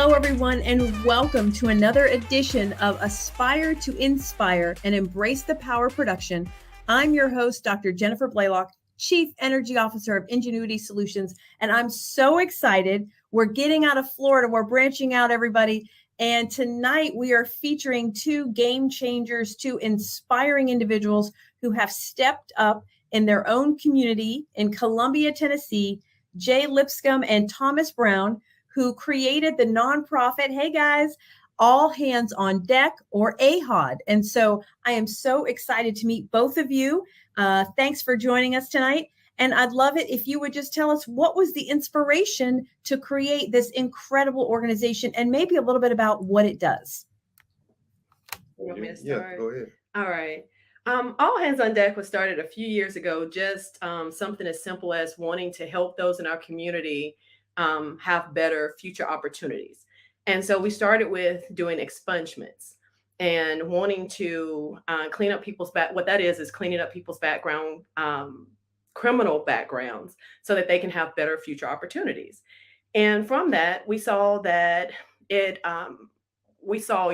Hello, everyone, and welcome to another edition of Aspire to Inspire and Embrace the Power Production. I'm your host, Dr. Jennifer Blalock, Chief Energy Officer of Ingenuity Solutions, and I'm so excited. We're getting out of Florida. We're branching out, everybody. And tonight we are featuring two game changers, two inspiring individuals who have stepped up in their own community in Columbia, Tennessee, Jay Lipscomb and Thomas Brown, who created the nonprofit, hey guys, All Hands on Deck, or AHOD. And so I am so excited to meet both of you. Thanks for joining us tonight. And I'd love it if you would just tell us what was the inspiration to create this incredible organization and maybe a little bit about what it does. You want me to start? Yeah, go ahead. All right. All Hands on Deck was started a few years ago, just something as simple as wanting to help those in our community have better future opportunities. And so we started with doing expungements and wanting to clean up people's what that is cleaning up people's background, criminal backgrounds, so that they can have better future opportunities. And from that, we saw that we saw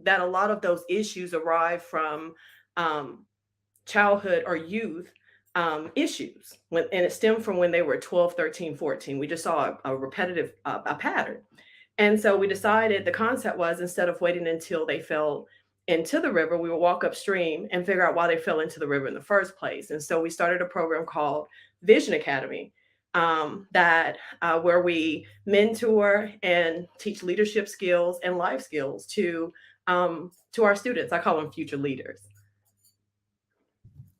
that a lot of those issues arrive from childhood or youth issues, and it stemmed from when they were 12, 13, 14. We just saw a repetitive a pattern. And so we decided the concept was, instead of waiting until they fell into the river, we would walk upstream and figure out why they fell into the river in the first place. And so we started a program called Vision Academy, where we mentor and teach leadership skills and life skills to our students. I call them future leaders.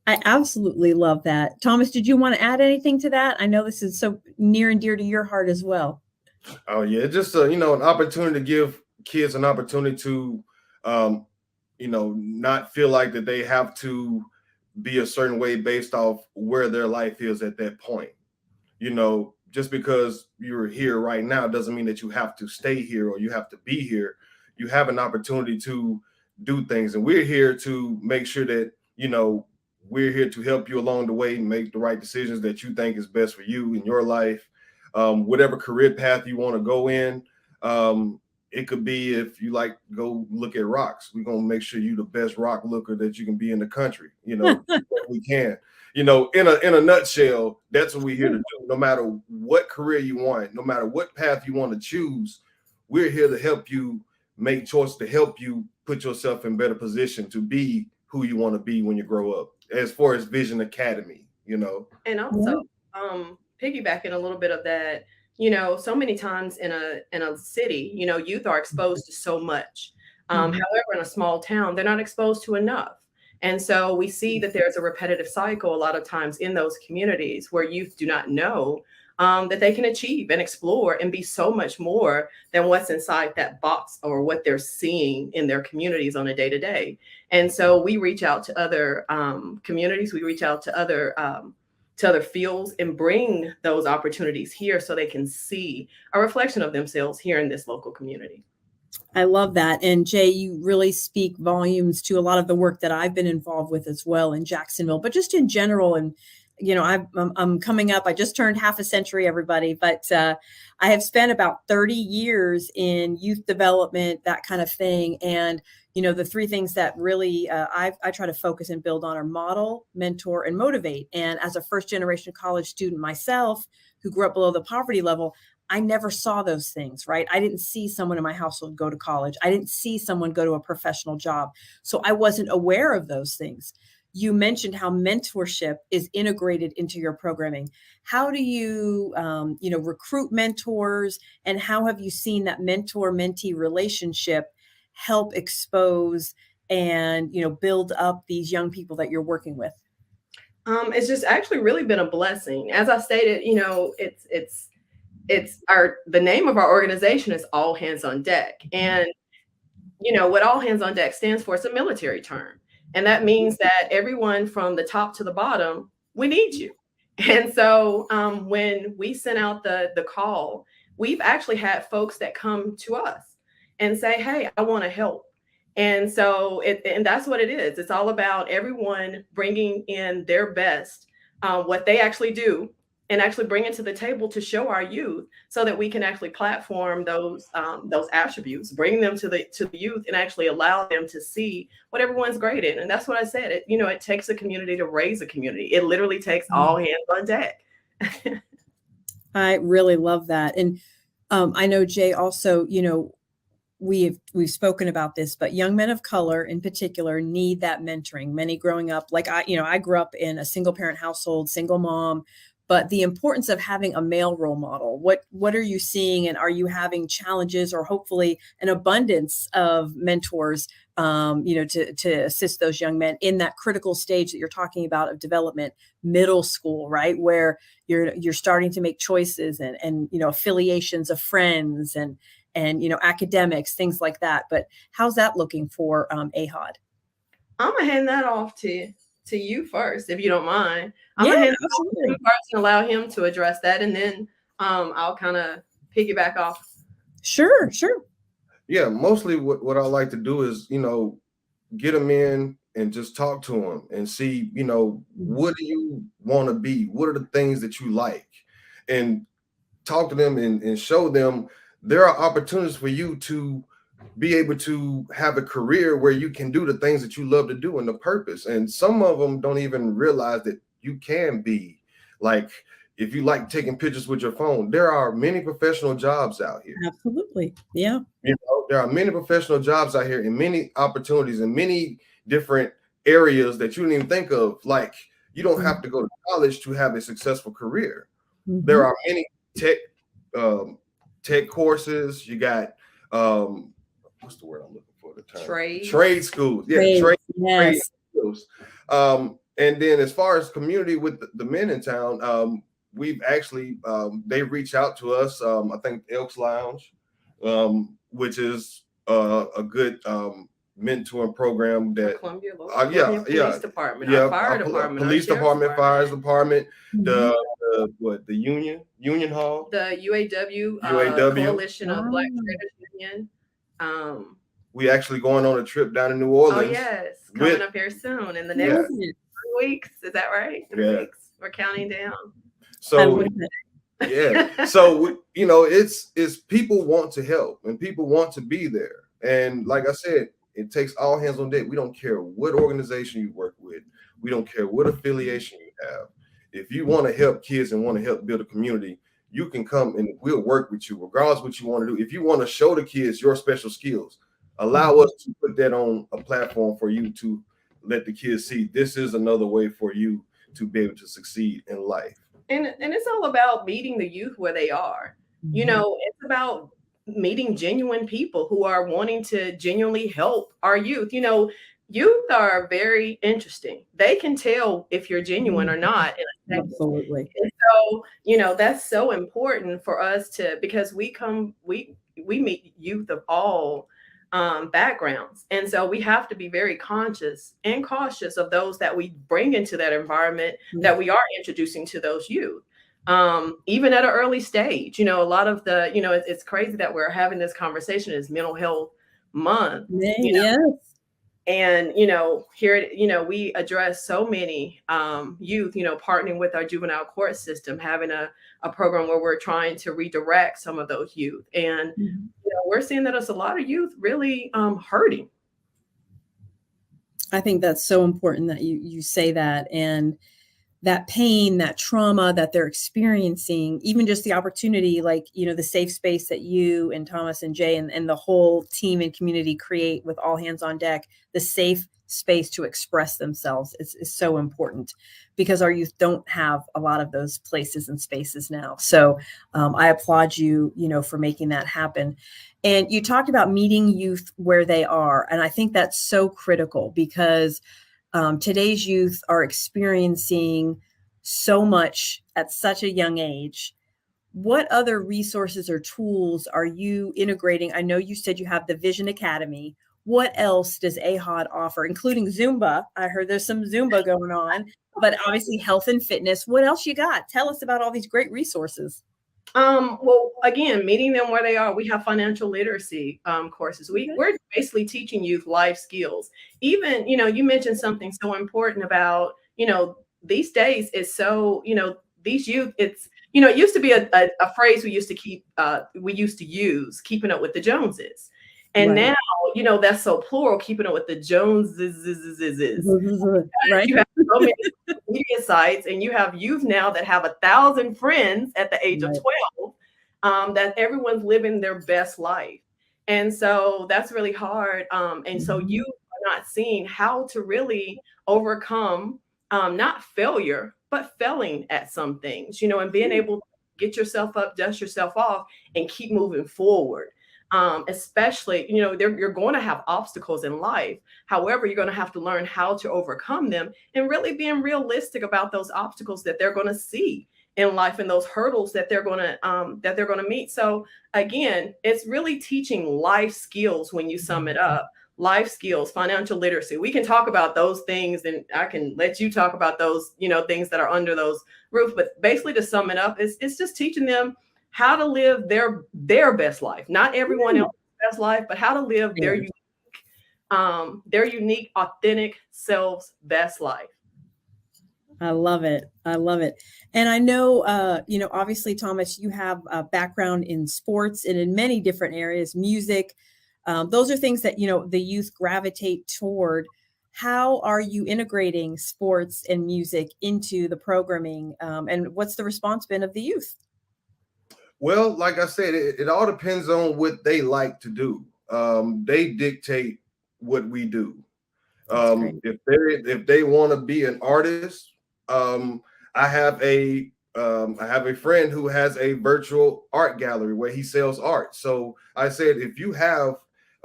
I absolutely love that. Thomas, did you want to add anything to that? I know this is so near and dear to your heart as well. Oh yeah, just an opportunity to give kids an opportunity to, not feel like that they have to be a certain way based off where their life is at that point. Just because you're here right now doesn't mean that you have to stay here or you have to be here. You have an opportunity to do things, and we're here to make sure that we're here to help you along the way and make the right decisions that you think is best for you in your life. Whatever career path you want to go in. It could be, if you like, go look at rocks. We're going to make sure you're the best rock looker that you can be in the country. We can. In a nutshell, that's what we're here to do. No matter what career you want, no matter what path you want to choose, we're here to help you make choices, to help you put yourself in better position to be who you want to be when you grow up, as far as Vision Academy, And also piggybacking a little bit of that, so many times in a city, youth are exposed to so much. However, in a small town, they're not exposed to enough. And so we see that there's a repetitive cycle a lot of times in those communities where youth do not know that they can achieve and explore and be so much more than what's inside that box or what they're seeing in their communities on a day-to-day. And so we reach out to other communities, we reach out to other fields and bring those opportunities here so they can see a reflection of themselves here in this local community. I love that. And Jay, you really speak volumes to a lot of the work that I've been involved with as well in Jacksonville, but just in general. And I'm coming up. I just turned half a century, everybody, but I have spent about 30 years in youth development, that kind of thing. And, the three things that really I try to focus and build on are model, mentor, and motivate. And as a first generation college student myself, who grew up below the poverty level, I never saw those things, right? I didn't see someone in my household go to college. I didn't see someone go to a professional job. So I wasn't aware of those things. You mentioned how mentorship is integrated into your programming. How do you, recruit mentors, and how have you seen that mentor-mentee relationship help expose and, build up these young people that you're working with? It's just actually really been a blessing. As I stated, the name of our organization is All Hands on Deck. And, what All Hands on Deck stands for, it's a military term. And that means that everyone from the top to the bottom, we need you. And so when we sent out the call, we've actually had folks that come to us and say, hey, I want to help. And so and that's what it is. It's all about everyone bringing in their best, what they actually do, and actually bring it to the table to show our youth, so that we can actually platform those attributes, bring them to the youth, and actually allow them to see what everyone's great in. And that's what I said. It takes a community to raise a community. It literally takes all hands on deck. I really love that. And I know, Jay, also, we've spoken about this, but young men of color in particular need that mentoring. Many growing up, like I grew up in a single parent household, single mom, but the importance of having a male role model. What are you seeing, and are you having challenges or hopefully an abundance of mentors, to assist those young men in that critical stage that you're talking about of development, middle school, right? Where you're starting to make choices and affiliations of friends and academics, things like that. But how's that looking for AHOD? I'm gonna hand that off to you first, if you don't mind. I'm Yeah, gonna hand it off absolutely. to him first and allow him to address that, and then I'll kind of piggyback off. Sure. Yeah, mostly what I like to do is, get them in and just talk to them and see, what do you want to be? What are the things that you like? And talk to them and show them there are opportunities for you to be able to have a career where you can do the things that you love to do and the purpose. And some of them don't even realize that you can be like, if you like taking pictures with your phone, there are many professional jobs out here. Absolutely. Yeah. There are many professional jobs out here and many opportunities in many different areas that you don't even think of. Like, you don't have to go to college to have a successful career. Mm-hmm. There are many tech courses. You got what's the word I'm looking for? The term trade schools. Yeah, trade schools. And then as far as community with the men in town, we've actually they reach out to us. I think Elks Lounge, which is a good mentoring program that Columbia police department, our fire department, police department, fire department, the Union Hall, the UAW Coalition of Black Traders Union. We actually going on a trip down in New Orleans. Oh yes, coming up here soon in the next 3 weeks. Is that right? 3 weeks. We're counting down. So yeah, so it's people want to help and people want to be there. And like I said, it takes all hands on deck. We don't care what organization you work with. We don't care what affiliation you have. If you want to help kids and want to help build a community, you can come and we'll work with you, regardless of what you want to do. If you want to show the kids your special skills, allow us to put that on a platform for you to let the kids see this is another way for you to be able to succeed in life. And it's all about meeting the youth where they are. It's about meeting genuine people who are wanting to genuinely help our youth. Youth are very interesting. They can tell if you're genuine or not. Absolutely. And so, that's so important for us because we meet youth of all backgrounds. And so we have to be very conscious and cautious of those that we bring into that environment that we are introducing to those youth. Even at an early stage, a lot of the, it's crazy that we're having this conversation is Mental Health Month. Yes. And, here, we address so many youth, partnering with our juvenile court system, having a program where we're trying to redirect some of those youth. And, we're seeing that it's a lot of youth really hurting. I think that's so important that you say that. And that pain, that trauma that they're experiencing, even just the opportunity, like, the safe space that you and Thomas and Jay and the whole team and community create with All Hands on Deck, the safe space to express themselves is so important because our youth don't have a lot of those places and spaces now. So I applaud you, for making that happen. And you talked about meeting youth where they are. And I think that's so critical because today's youth are experiencing so much at such a young age. What other resources or tools are you integrating? I know you said you have the Vision Academy. What else does AHOD offer, including Zumba? I heard there's some Zumba going on, but obviously health and fitness. What else you got? Tell us about all these great resources. Well, again, meeting them where they are. We have financial literacy courses. We're basically teaching youth life skills. Even, you mentioned something so important about, these days is so, these youth, it's, it used to be a phrase we used to use, keeping up with the Joneses. And Right. now, that's so plural, keeping up with the Joneses. Right. You have so many media sites, and you have youth now that have 1,000 friends at the age of 12, that everyone's living their best life. And so that's really hard. And so you are not seeing how to really overcome not failure, but failing at some things, and being able to get yourself up, dust yourself off, and keep moving forward. Especially, you're going to have obstacles in life. However, you're going to have to learn how to overcome them, and really being realistic about those obstacles that they're going to see in life, and those hurdles that they're going to meet. So again, it's really teaching life skills when you sum it up. Life skills, financial literacy. We can talk about those things, and I can let you talk about those, things that are under those roofs. But basically, to sum it up, it's just teaching them how to live their best life, not everyone else's best life, but how to live their unique, authentic selves' best life. I love it. I love it. And I know, obviously, Thomas, you have a background in sports and in many different areas, music. Those are things that, the youth gravitate toward. How are you integrating sports and music into the programming? And what's the response been of the youth? Well, like I said, it all depends on what they like to do. They dictate what we do. If they want to be an artist, I have a friend who has a virtual art gallery where he sells art. So I said, if you have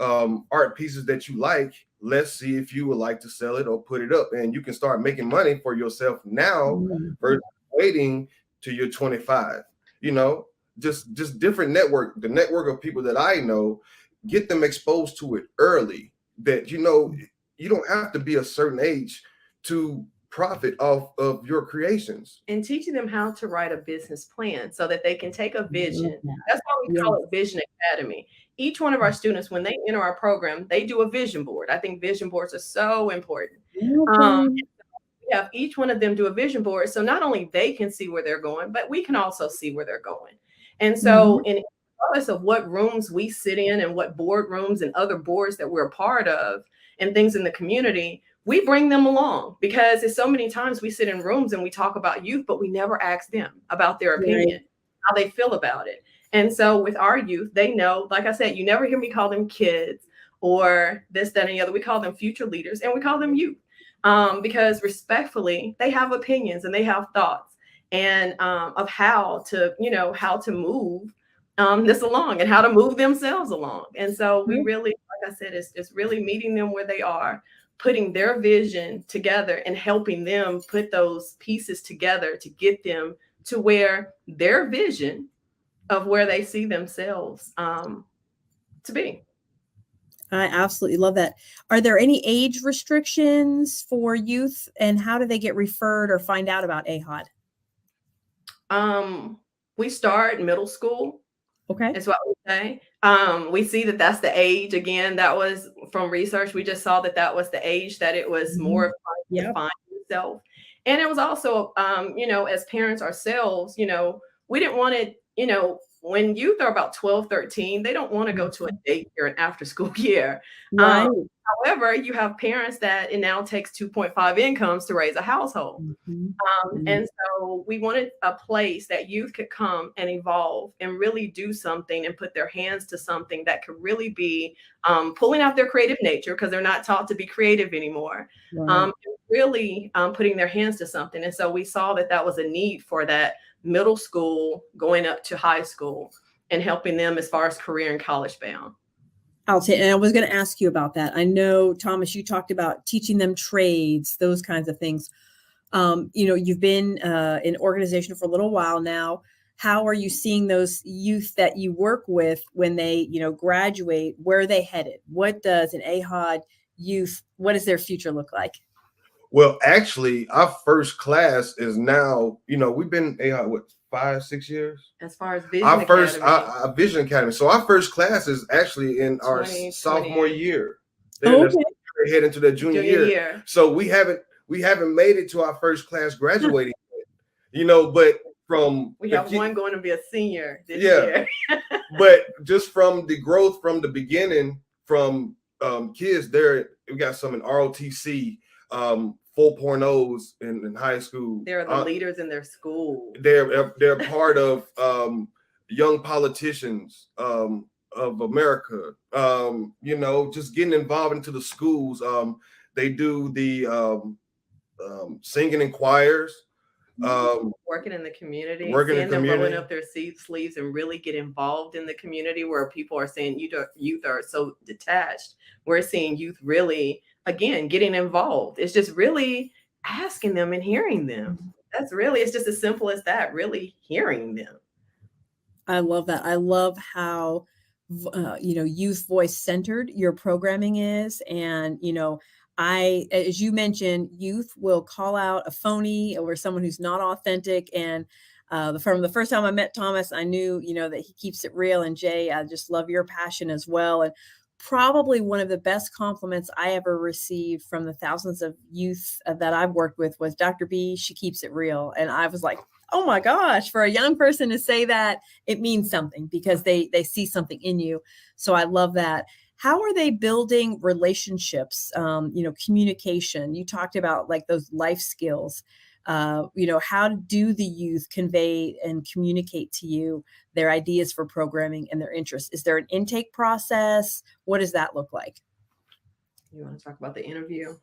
art pieces that you like, let's see if you would like to sell it or put it up, and you can start making money for yourself now versus waiting till you're 25. Just different the network of people that I know, get them exposed to it early, that you don't have to be a certain age to profit off of your creations, and teaching them how to write a business plan so that they can take a vision. That's why we call it Vision Academy. Each one of our students, when they enter our program, they do a vision board. I think vision boards are so important. Yeah, each one of them do a vision board, so not only they can see where they're going, but we can also see where they're going. And so, in regardless of what rooms we sit in and what board rooms and other boards that we're a part of and things in the community, we bring them along, because it's so many times we sit in rooms and we talk about youth, but we never ask them about their opinion, how they feel about it. And so with our youth, they know, like I said, you never hear me call them kids or this, that, and the other. We call them future leaders, and we call them youth, because respectfully, they have opinions and they have thoughts, and of how to move this along and how to move themselves along. And so we really, like I said, it's really meeting them where they are, putting their vision together and helping them put those pieces together to get them to where their vision of where they see themselves to be. I absolutely love that. Are there any age restrictions for youth, and how do they get referred or find out about AHOD? We start middle school. Okay. Is what we say. We see that that's the age. Again, that was from research. We just saw that was the age that it was more of trying to find yourself. And it was also, as parents ourselves, we didn't want it, when youth are about 12, 13, they don't want to go to a daycare and after school year. Right. However, you have parents that it now takes 2.5 incomes to raise a household. And so we wanted a place that youth could come and evolve and really do something and put their hands to something that could really be pulling out their creative nature, because they're not taught to be creative anymore. Really putting their hands to something. And so we saw that was a need for that middle school going up to high school and helping them as far as career and college bound. And I was going to ask you about that. I know, Thomas, you talked about teaching them trades, those kinds of things. You've been in organization for a little while now. How are you seeing those youth that you work with when they, graduate? Where are they headed? What does an AHOD youth, what does their future look like? Well, actually, our first class is now, we've been AHOD, 5-6 years? As far as Vision Academy. Our Vision Academy. So our first class is actually in our sophomore year. Okay. We're heading to the junior year. So we haven't made it to our first class graduating but from we have one going to be a senior this Yeah. year. But just from the growth from the beginning, from kids there, we got some in ROTC, 4.0s in high school. They're the leaders in their school. They're part of young politicians of America. Just getting involved into the schools. They do the singing in choirs. Working in the community, seeing them rolling up their sleeves and really get involved in the community, where people are saying youth are so detached. We're seeing youth really, again, getting involved. It's just really asking them and hearing them. It's just as simple as that, really hearing them. I love that. I love how, youth voice centered your programming is. And, as you mentioned, youth will call out a phony or someone who's not authentic. And from the first time I met Thomas, I knew, that he keeps it real. And Jay, I just love your passion as well. And probably one of the best compliments I ever received from the thousands of youth that I've worked with was Dr. B, she keeps it real. And I was like, oh my gosh, for a young person to say that, it means something because they see something in you. So I love that. How are they building relationships, communication? You talked about like those life skills. How do the youth convey and communicate to you their ideas for programming and their interests? Is there an intake process? What does that look like? You want to talk about the interview?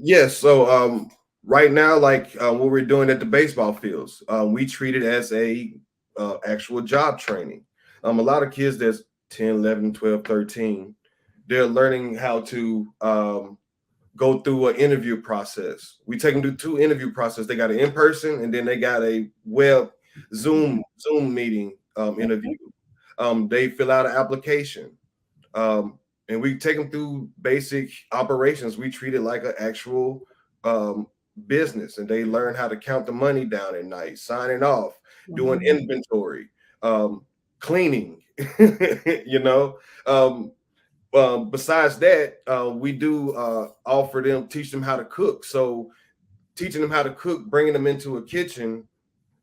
Yes. So right now, like what we're doing at the baseball fields, we treat it as a actual job training. A lot of kids that's 10, 11, 12, 13, they're learning how to go through an interview process. We take them through 2 interview processes. They got an in-person and then they got a web Zoom meeting interview. They fill out an application. And we take them through basic operations. We treat it like an actual business, and they learn how to count the money down at night, signing off, doing inventory, cleaning, besides that, we do teach them how to cook. So teaching them how to cook, bringing them into a kitchen,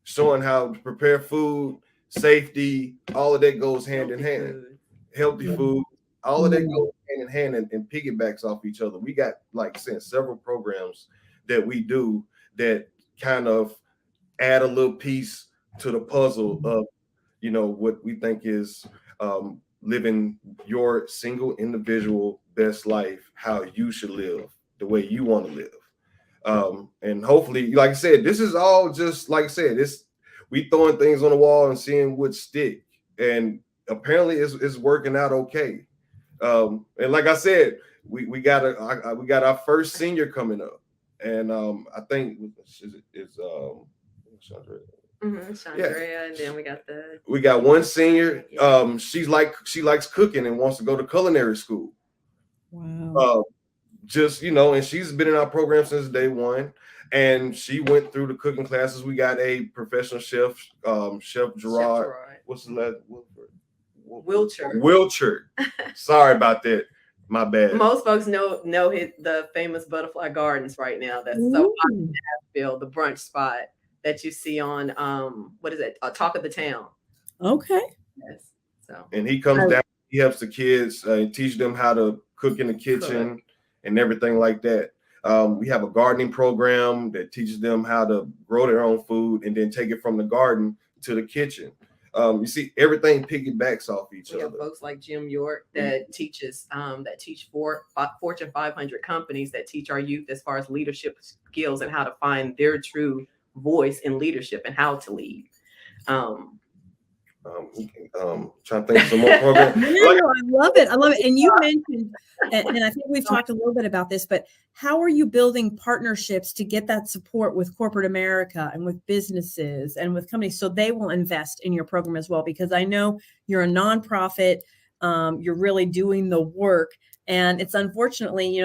showing how to prepare food, safety, all of that goes hand in hand. Healthy food, all of that goes hand in hand and piggybacks off each other. We got, like I said, several programs that we do that kind of add a little piece to the puzzle of, what we think is living your single individual best life, how you should live, the way you want to live. And hopefully, like I said, this is all just, like I said, we throwing things on the wall and seeing what stick. And apparently it's working out okay. And like I said, we got our first senior coming up. And I think it's Chandra. Chandra, and then we got one senior. She likes cooking and wants to go to culinary school. Wow. And she's been in our program since day one. And she went through the cooking classes. We got a professional chef, Chef Gerard. What's the last? Wiltshire. Sorry about that. My bad. Most folks know the famous Butterfly Gardens right now. That's so hot in Nashville, the brunch spot that you see on what is it? Talk of the Town. Okay. Yes. So. And he comes down. He helps the kids teach them how to cook in the kitchen and everything like that. We have a gardening program that teaches them how to grow their own food and then take it from the garden to the kitchen. You see, everything piggybacks off each other. Folks like Jim York that teach Fortune 500 companies that teach our youth as far as leadership skills and how to find their true voice in leadership and how to lead. Trying to think of some more programs. I love it. And you mentioned, and I think we've talked a little bit about this, but how are you building partnerships to get that support with corporate America and with businesses and with companies so they will invest in your program as well? Because I know you're a nonprofit, you're really doing the work. And it's unfortunately,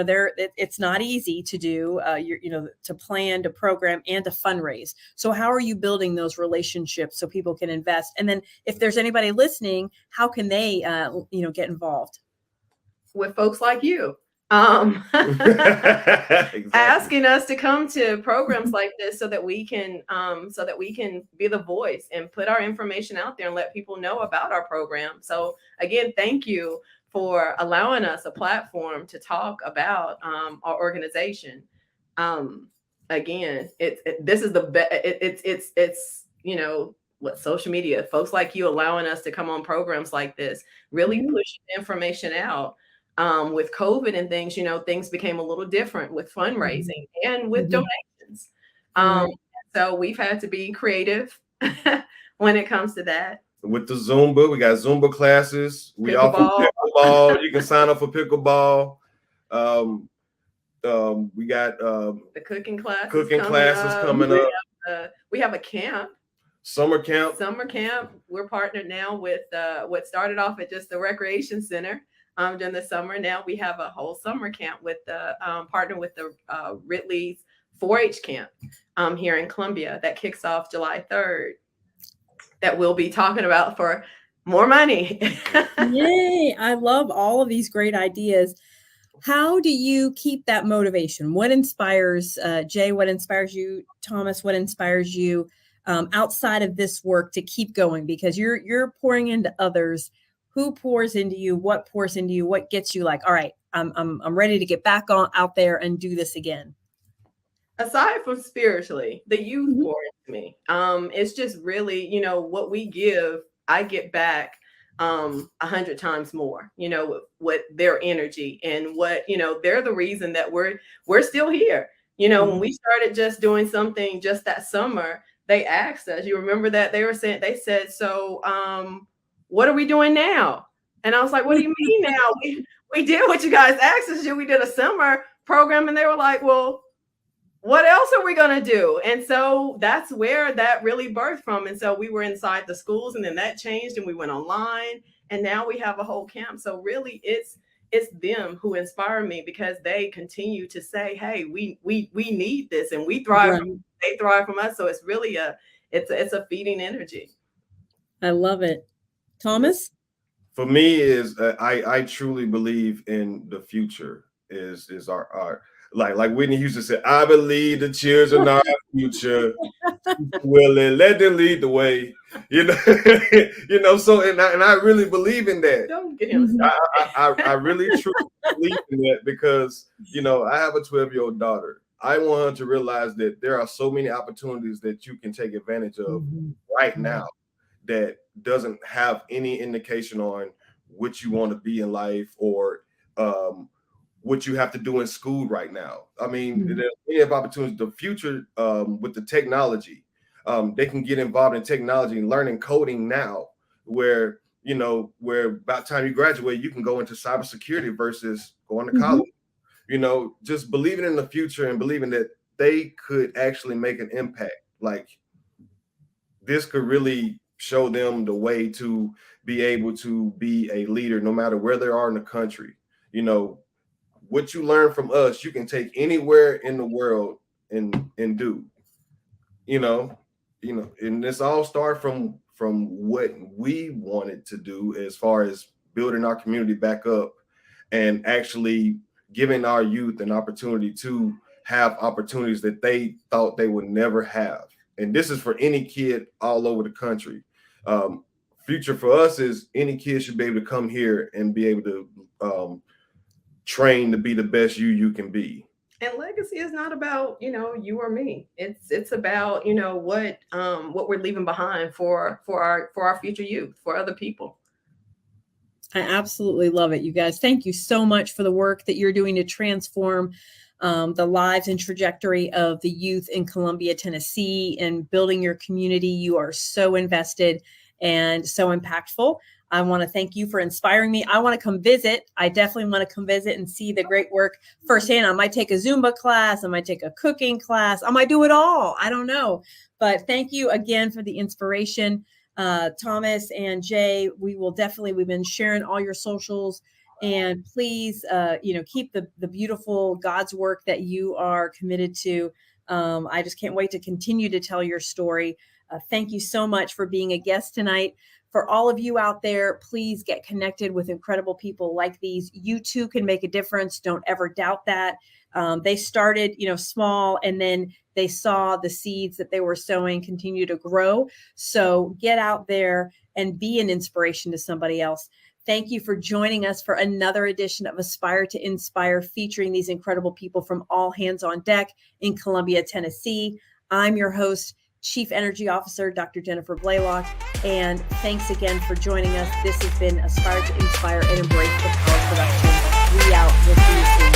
it's not easy to do, to plan, to program, and to fundraise. So how are you building those relationships so people can invest? And then if there's anybody listening, how can they, get involved? With folks like you. Exactly. asking us to come to programs like this so that we can be the voice and put our information out there and let people know about our program. So again, thank you for allowing us a platform to talk about our organization. Again, this is the best. It's what social media, folks like you allowing us to come on programs like this, really push information out. With COVID and things, things became a little different with fundraising and with donations. So we've had to be creative when it comes to that. With the Zumba, we got Zumba classes. We offer pickleball. You can sign up for pickleball. We got the cooking classes coming up. We have a camp. Summer camp. We're partnered now with what started off at just the recreation center during the summer. Now we have a whole summer camp with the partner with the Ridley's 4-H camp here in Columbia that kicks off July 3rd. That we'll be talking about for more money. Yay! I love all of these great ideas. How do you keep that motivation? What inspires Jay? What inspires you, Thomas? What inspires you outside of this work to keep going? Because you're pouring into others. Who pours into you? What pours into you? What gets you like, all right, I'm ready to get back out there and do this again? Aside from spiritually, the youth pour into me. It's just really, what we give, I get back 100 times more, with their energy and what, they're the reason that we're still here. When we started just doing something just that summer, they asked us, you remember that they said, so what are we doing now? And I was like, what do you mean now? We did what you guys asked us to do. We did a summer program, and they were like, well, what else are we going to do? And so that's where that really birthed from. And so we were inside the schools, and then that changed and we went online, and now we have a whole camp. So really it's them who inspire me, because they continue to say, hey, we need this, and we thrive. They thrive from us. So it's really it's a feeding energy. I love it. Thomas? For me is I truly believe in the future is our like Whitney Houston said, I believe the children are our future. Will let them lead the way, so and I really believe in that. Don't get him I really truly believe in that, because I have a 12-year-old daughter. I want her to realize that there are so many opportunities that you can take advantage of right now that doesn't have any indication on what you want to be in life or what you have to do in school right now. I mean, there's plenty of opportunities. The future with the technology, they can get involved in technology and learning coding now, where by the time you graduate, you can go into cybersecurity versus going to college. Just believing in the future and believing that they could actually make an impact. Like, this could really show them the way to be able to be a leader, no matter where they are in the country. What you learn from us, you can take anywhere in the world and do. And this all started from what we wanted to do, as far as building our community back up and actually giving our youth an opportunity to have opportunities that they thought they would never have. And this is for any kid all over the country. Future for us is any kid should be able to come here and be able to train to be the best you can be. And legacy is not about, you or me. It's about, what we're leaving behind for our future youth, for other people. I absolutely love it, you guys. Thank you so much for the work that you're doing to transform the lives and trajectory of the youth in Columbia, Tennessee, and building your community. You are so invested and so impactful. I want to thank you for inspiring me. I want to come visit. I definitely want to come visit and see the great work firsthand. I might take a Zumba class. I might take a cooking class. I might do it all. I don't know. But thank you again for the inspiration. Thomas and Jay, we've been sharing all your socials, and please, keep the beautiful God's work that you are committed to. I just can't wait to continue to tell your story. Thank you so much for being a guest tonight. For all of you out there, please get connected with incredible people like these. You too can make a difference. Don't ever doubt that. They started, small, and then they saw the seeds that they were sowing continue to grow. So get out there and be an inspiration to somebody else. Thank you for joining us for another edition of Aspire to Inspire, featuring these incredible people from All Hands on Deck in Columbia, Tennessee. I'm your host, Chief Energy Officer, Dr. Jennifer Blalock. And thanks again for joining us. This has been Aspire to Inspire and Embrace the Power of Production. We out. We'll see you soon.